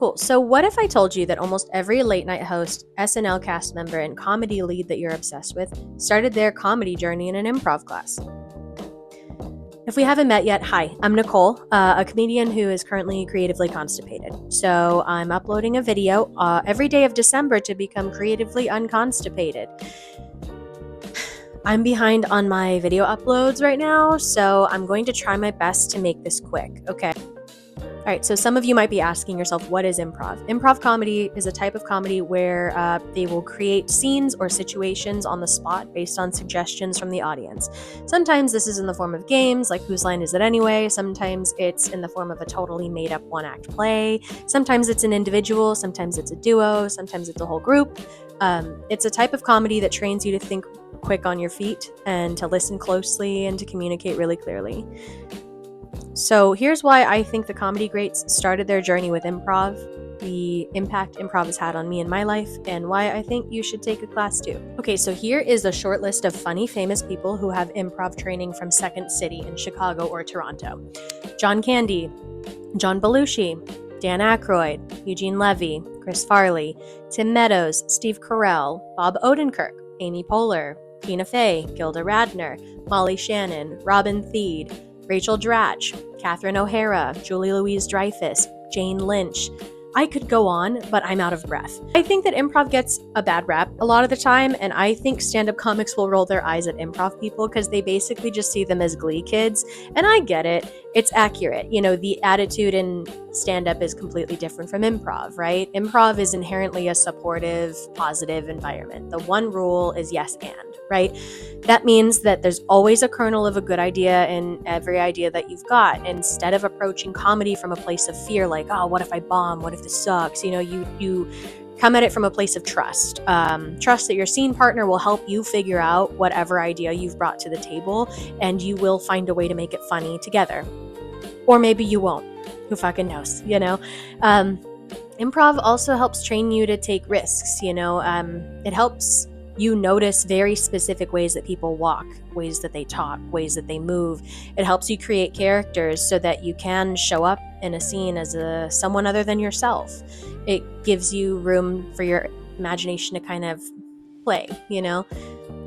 Cool. So what if I told you that almost every late night host, SNL cast member, and comedy lead that you're obsessed with started their comedy journey in an improv class? If we haven't met yet, hi, I'm Nicole, a comedian who is currently creatively constipated. So I'm uploading a video every day of December to become creatively unconstipated. I'm behind on my video uploads right now, so I'm going to try my best to make this quick, okay? All right, so some of you might be asking yourself, what is improv? Improv comedy is a type of comedy where they will create scenes or situations on the spot based on suggestions from the audience. Sometimes this is in the form of games, like Whose Line Is It Anyway? Sometimes it's in the form of a totally made-up one-act play. Sometimes it's an individual, sometimes it's a duo, sometimes it's a whole group. It's a type of comedy that trains you to think quick on your feet and to listen closely and to communicate really clearly. So here's why I think the comedy greats started their journey with improv, the impact improv has had on me in my life, and why I think you should take a class too. Okay, so here is a short list of funny, famous people who have improv training from Second City in Chicago or Toronto. John Candy, John Belushi, Dan Aykroyd, Eugene Levy, Chris Farley, Tim Meadows, Steve Carell, Bob Odenkirk, Amy Poehler, Tina Fey, Gilda Radner, Molly Shannon, Robin Thede, Rachel Dratch, Catherine O'Hara, Julie Louise-Dreyfus, Jane Lynch. I could go on, but I'm out of breath. I think that improv gets a bad rap a lot of the time, and I think stand-up comics will roll their eyes at improv people because they basically just see them as glee kids, and I get it. It's accurate. You know, the attitude in stand-up is completely different from improv, right? Improv is inherently a supportive, positive environment. The one rule is yes and, right? That means that there's always a kernel of a good idea in every idea that you've got. Instead of approaching comedy from a place of fear, like, oh, what if I bomb? What if this sucks? You know, you come at it from a place of trust. Trust that your scene partner will help you figure out whatever idea you've brought to the table, and you will find a way to make it funny together. Or maybe you won't. Who fucking knows, you know? Improv also helps train you to take risks, you know? It helps you notice very specific ways that people walk, ways that they talk, ways that they move. It helps you create characters so that you can show up in a scene as someone other than yourself. It gives you room for your imagination to kind of play, you know?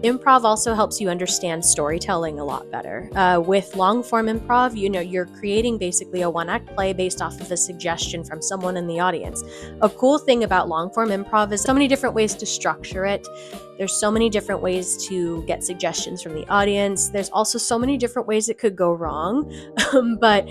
Improv also helps you understand storytelling a lot better. With long-form improv, you know, you're creating basically a one-act play based off of a suggestion from someone in the audience. A cool thing about long-form improv is so many different ways to structure it. There's so many different ways to get suggestions from the audience. There's also so many different ways it could go wrong. But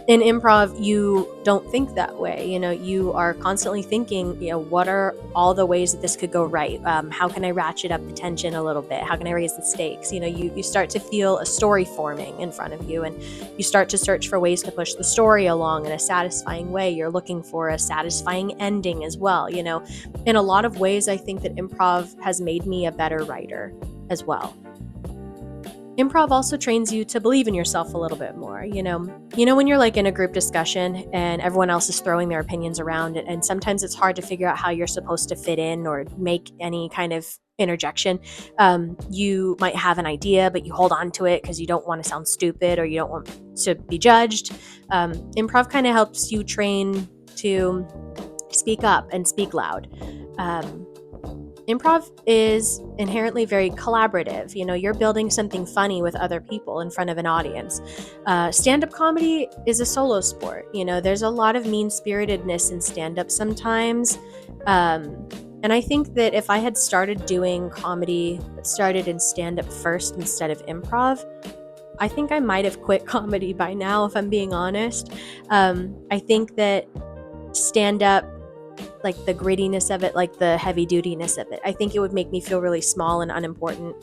in improv, you don't think that way. You know, you are constantly thinking, you know, what are all the ways that this could go right? How can I ratchet up the tension a little bit? How can I raise the stakes? You know, you start to feel a story forming in front of you, and you start to search for ways to push the story along in a satisfying way. You're looking for a satisfying ending as well. You know, in a lot of ways, I think that improv has made me a better writer as well. Improv also trains you to believe in yourself a little bit more. You know when you're like in a group discussion and everyone else is throwing their opinions around, and sometimes it's hard to figure out how you're supposed to fit in or make any kind of interjection. You might have an idea, but you hold on to it because you don't want to sound stupid or you don't want to be judged. Improv kind of helps you train to speak up and speak loud. Improv is inherently very collaborative. You know, you're building something funny with other people in front of an audience. Stand-up comedy is a solo sport. You know, there's a lot of mean-spiritedness in stand-up sometimes. And I think that if I had started doing comedy, but started in stand-up first instead of improv, I think I might have quit comedy by now, if I'm being honest. I think that stand-up, like the grittiness of it, like the heavy dutiness of it, I think it would make me feel really small and unimportant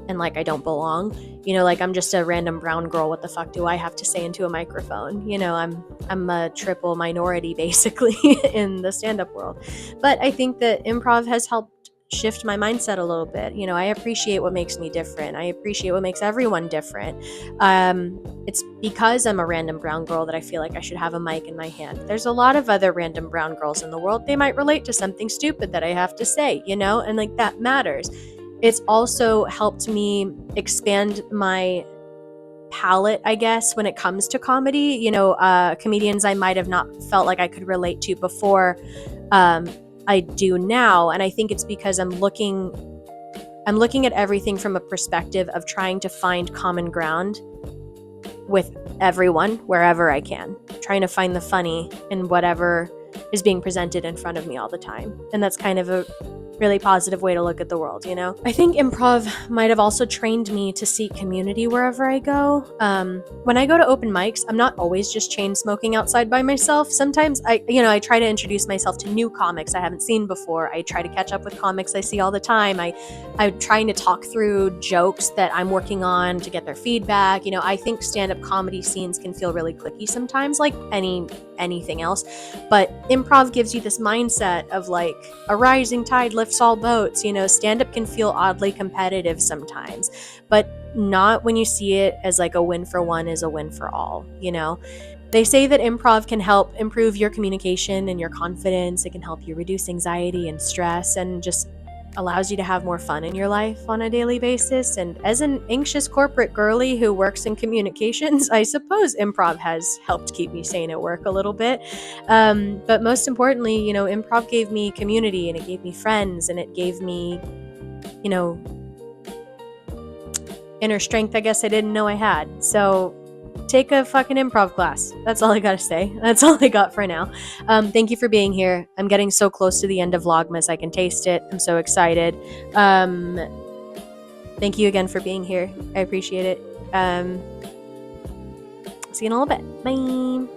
and like I don't belong. You know, like I'm just a random brown girl. What the fuck do I have to say into a microphone? You know, I'm a triple minority basically in the stand-up world. But I think that improv has helped shift my mindset a little bit. You know, I appreciate what makes me different. I appreciate what makes everyone different. It's because I'm a random brown girl that I feel like I should have a mic in my hand. There's a lot of other random brown girls in the world. They might relate to something stupid that I have to say, you know, and like that matters. It's also helped me expand my palette, I guess, when it comes to comedy. Comedians I might have not felt like I could relate to before, I do now. And I think it's because I'm looking at everything from a perspective of trying to find common ground with everyone wherever I can, trying to find the funny in whatever is being presented in front of me all the time. And that's kind of a really positive way to look at the world, I think improv might have also trained me to seek community wherever I go. When I go to open mics, I'm not always just chain smoking outside by myself. Sometimes I try to introduce myself to new comics I haven't seen before. I try to catch up with comics I see all the time. I'm trying to talk through jokes that I'm working on to get their feedback. I think stand-up comedy scenes can feel really cliquey sometimes, like anything else. But improv gives you this mindset of like a rising tide lifts all boats. Stand-up can feel oddly competitive sometimes, but not when you see it as like a win for one is a win for all. They say that improv can help improve your communication and your confidence. It can help you reduce anxiety and stress, and just allows you to have more fun in your life on a daily basis. And as an anxious corporate girly who works in communications, I suppose improv has helped keep me sane at work a little bit. But most importantly, improv gave me community, and it gave me friends, and it gave me, inner strength I guess I didn't know I had. So take a fucking improv class. That's all I gotta say. That's all I got for now. Thank you for being here. I'm getting so close to the end of Vlogmas. I can taste it. I'm so excited. Thank you again for being here. I appreciate it. See you in a little bit. Bye.